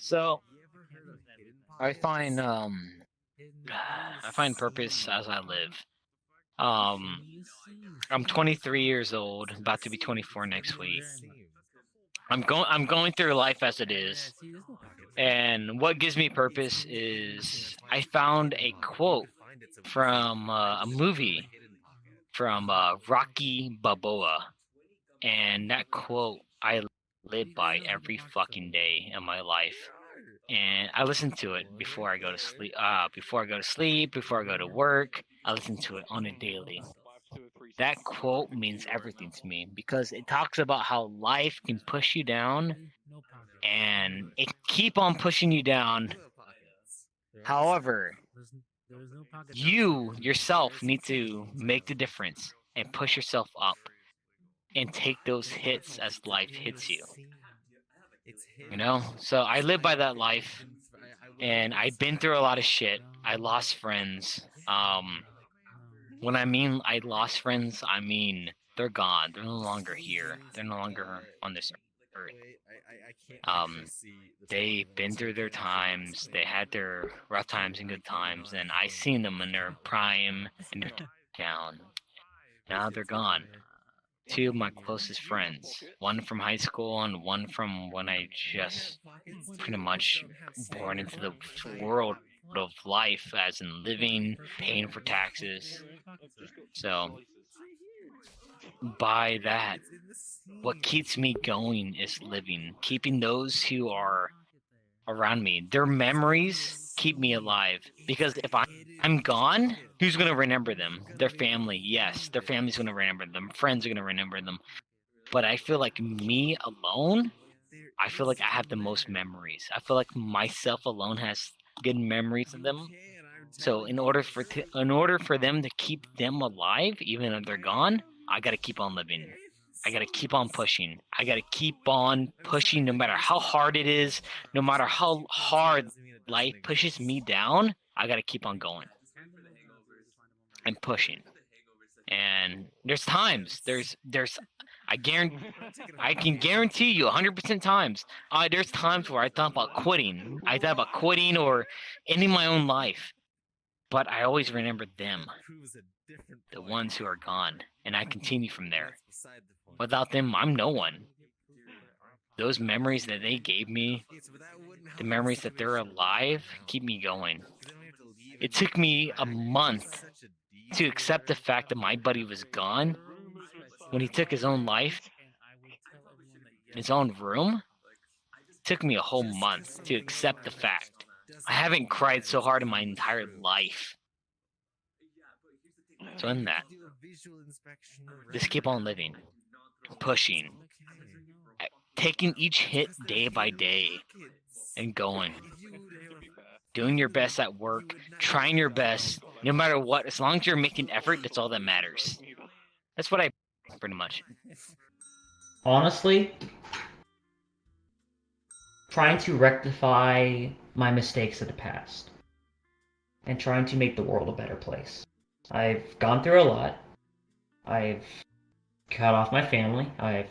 So I find I find purpose as I live. I'm 23 years old, about to be 24 next week. I'm going through life as it is. And what gives me purpose is I found a quote from a movie from Rocky Balboa. And that quote I live by every fucking day in my life. And I listen to it before I go to sleep, before I go to work. I listen to it on a daily. That quote means everything to me because it talks about how life can push you down and it keep on pushing you down. However, you yourself need to make the difference and push yourself up and take those hits as life hits you. You know? So I live by that life and I've been through a lot of shit. I lost friends. When I mean I lost friends, I mean they're gone. They're no longer here. They're no longer on this earth. They've been through their times. They had their rough times and good times, and I seen them in their prime and they're down. Now they're gone. Two of my closest friends, one from high school and one from when I just pretty much born into the world of life, as in living, paying for taxes. So by that, what keeps me going is living, keeping those who are around me. Their memories keep me alive, because if I'm gone, who's going to remember them? Their family. Yes, their family's going to remember them. Friends are going to remember them. But I feel like me alone, I feel like I have the most memories. I feel like myself alone has good memories of them. So in order for them to keep them alive, even if they're gone, I got to keep on living. I got to keep on pushing. I got to keep on pushing no matter how hard it is, no matter how hard life pushes me down. I got to keep on going and pushing. And there's times, I can guarantee you 100% times. There's times where I thought about quitting. I thought about quitting or ending my own life. But I always remember them, the ones who are gone, and I continue from there. Without them, I'm no one. Those memories that they gave me, the memories that they're alive, keep me going. It took me a month to accept the fact that my buddy was gone when he took his own life in his own room. It took me a whole month to accept the fact. I haven't cried so hard in my entire life. So in that, just keep on living, pushing, taking each hit day by day and going. Doing your best at work, trying your best, no matter what. As long as you're making effort, that's all that matters. That's what I pretty much. Honestly, trying to rectify my mistakes of the past and trying to make the world a better place. I've gone through a lot. I've cut off my family. I've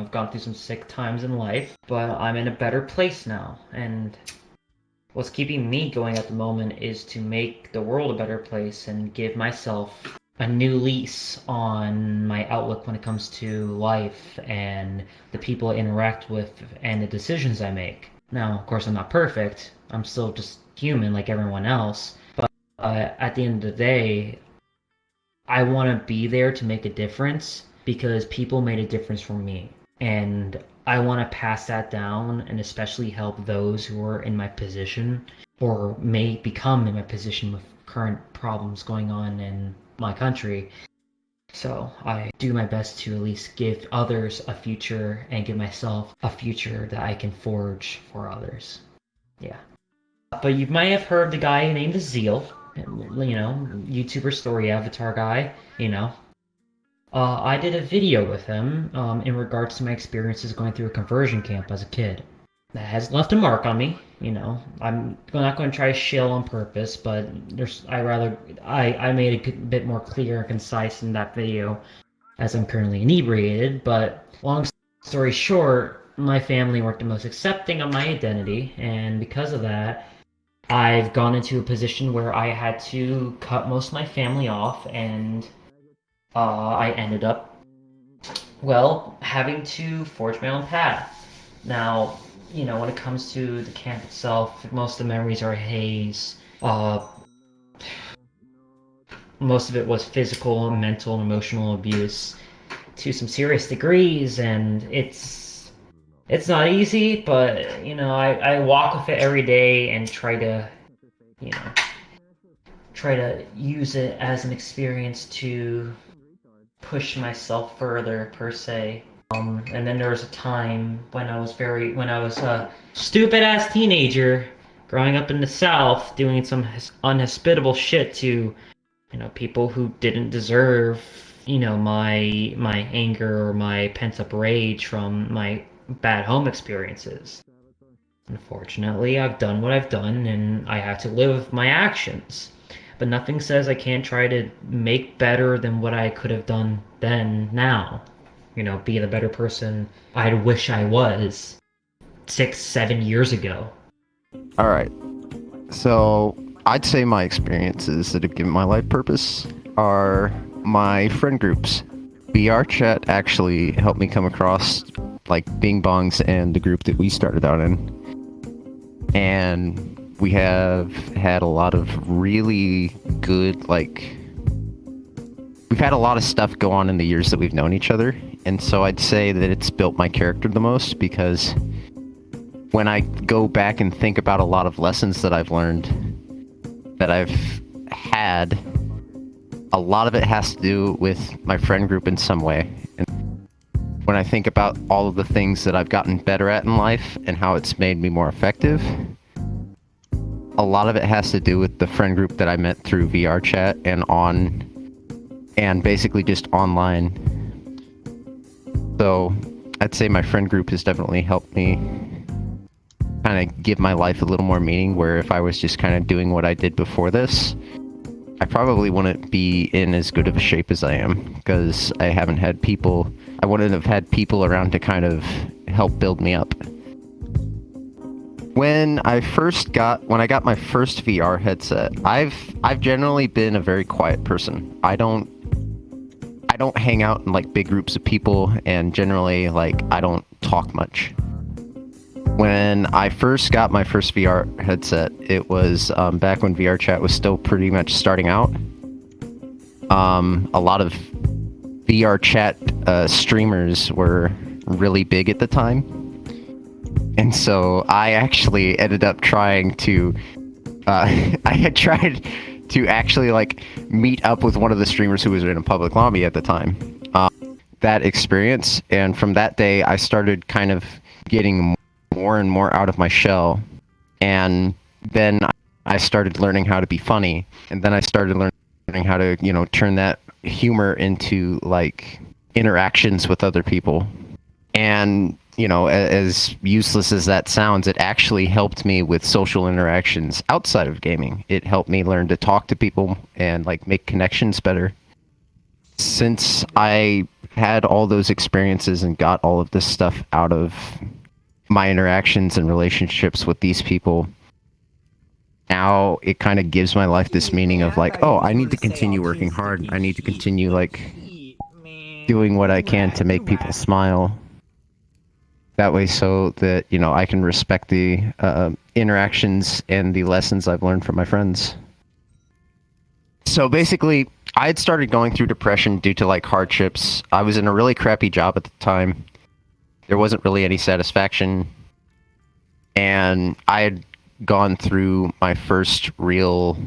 gone through some sick times in life, but I'm in a better place now. And what's keeping me going at the moment is to make the world a better place and give myself a new lease on my outlook when it comes to life and the people I interact with and the decisions I make. Now, of course, I'm not perfect. I'm still just human like everyone else. But at the end of the day, I want to be there to make a difference because people made a difference for me. And I want to pass that down and especially help those who are in my position or may become in my position with current problems going on in my country. So I do my best to at least give others a future and give myself a future that I can forge for others. Yeah. But you might have heard the guy named Zeal, YouTuber story avatar guy, I did a video with him in regards to my experiences going through a conversion camp as a kid. That has left a mark on me, I'm not going to try to shill on purpose, but I made it a bit more clear and concise in that video as I'm currently inebriated. But long story short, my family weren't the most accepting of my identity, and because of that, I've gone into a position where I had to cut most of my family off, and I ended up, well, having to forge my own path. Now, when it comes to the camp itself, most of the memories are haze. Most of it was physical, mental, and emotional abuse to some serious degrees, and it's not easy, but I walk with it every day and you know try to use it as an experience to push myself further per se. And then there was a time when I was a stupid ass teenager growing up in the South doing some unhospitable shit to people who didn't deserve my anger or my pent up rage from my bad home experiences. Unfortunately, I've done what I've done and I have to live with my actions. But nothing says I can't try to make better than what I could have done then now. Be the better person I wish I was 6, 7 years ago. All right. So I'd say my experiences that have given my life purpose are my friend groups. VRChat actually helped me come across like Bing Bongs and the group that we started out in. And we have had a lot of really good, we've had a lot of stuff go on in the years that we've known each other. And so I'd say that it's built my character the most, because when I go back and think about a lot of lessons that I've learned, that I've had, a lot of it has to do with my friend group in some way. And when I think about all of the things that I've gotten better at in life and how it's made me more effective, a lot of it has to do with the friend group that I met through VRChat and basically just online. So I'd say my friend group has definitely helped me kind of give my life a little more meaning, where if I was just kind of doing what I did before this, I probably wouldn't be in as good of a shape as I am, because I wouldn't have had people around to kind of help build me up. When I got my first VR headset, I've generally been a very quiet person. I don't hang out in like big groups of people, and generally I don't talk much. When I first got my first VR headset, it was back when VRChat was still pretty much starting out. A lot of VRChat streamers were really big at the time. And so I actually ended up trying to... I had tried to actually meet up with one of the streamers who was in a public lobby at the time. That experience, and from that day I started kind of getting more and more out of my shell, and then I started learning how to be funny, and then I started learning how to turn that humor into interactions with other people. And as useless as that sounds, it actually helped me with social interactions outside of gaming. It helped me learn to talk to people and make connections better. Since I had all those experiences and got all of this stuff out of my interactions and relationships with these people, now it kind of gives my life this meaning of oh, I need to continue working hard. I need to continue doing what I can to make people smile. That way, so that I can respect the interactions and the lessons I've learned from my friends. So basically, I had started going through depression due to hardships. I was in a really crappy job at the time. There wasn't really any satisfaction, and I had gone through my first real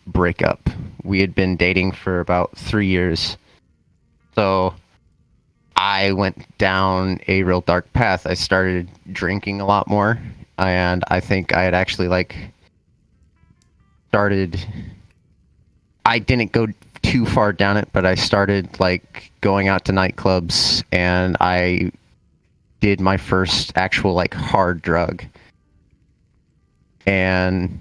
breakup. We had been dating for about 3 years, so I went down a real dark path. I started drinking a lot more, and I think I had actually I didn't go too far down it, but I started going out to nightclubs, and I did my first actual hard drug. And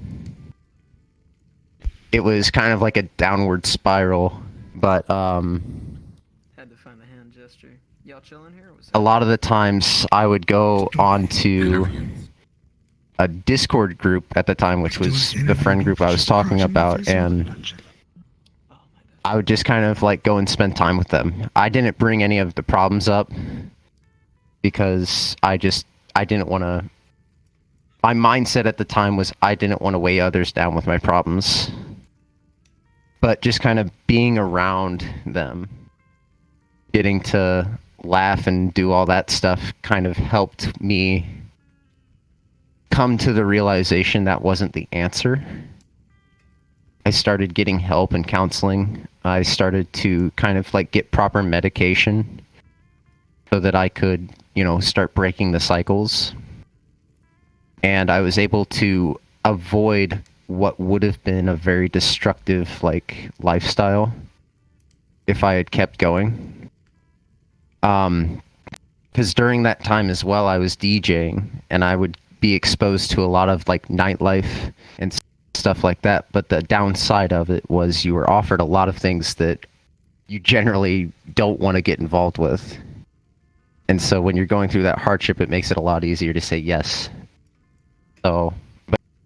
it was kind of a downward spiral, but Had to find a hand gesture. Y'all chilling here? What's a lot of the times I would go onto a Discord group at the time, which was the friend group I was talking about, and I would just kind of like go and spend time with them. I didn't bring any of the problems up because I didn't want to. My mindset at the time was I didn't want to weigh others down with my problems. But just kind of being around them, getting to laugh and do all that stuff kind of helped me come to the realization that wasn't the answer. I started getting help and counseling. I started to kind of like get proper medication so that I could, start breaking the cycles. And I was able to avoid what would have been a very destructive lifestyle if I had kept going. Because during that time as well, I was DJing, and I would be exposed to a lot of nightlife and stuff like that. But the downside of it was you were offered a lot of things that you generally don't want to get involved with. And so when you're going through that hardship, it makes it a lot easier to say yes. So,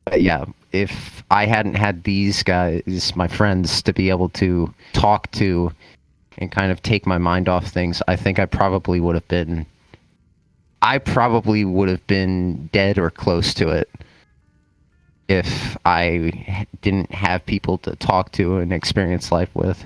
but yeah, if I hadn't had these guys, my friends, to be able to talk to and kind of take my mind off things, I think I probably would have been dead or close to it if I didn't have people to talk to and experience life with.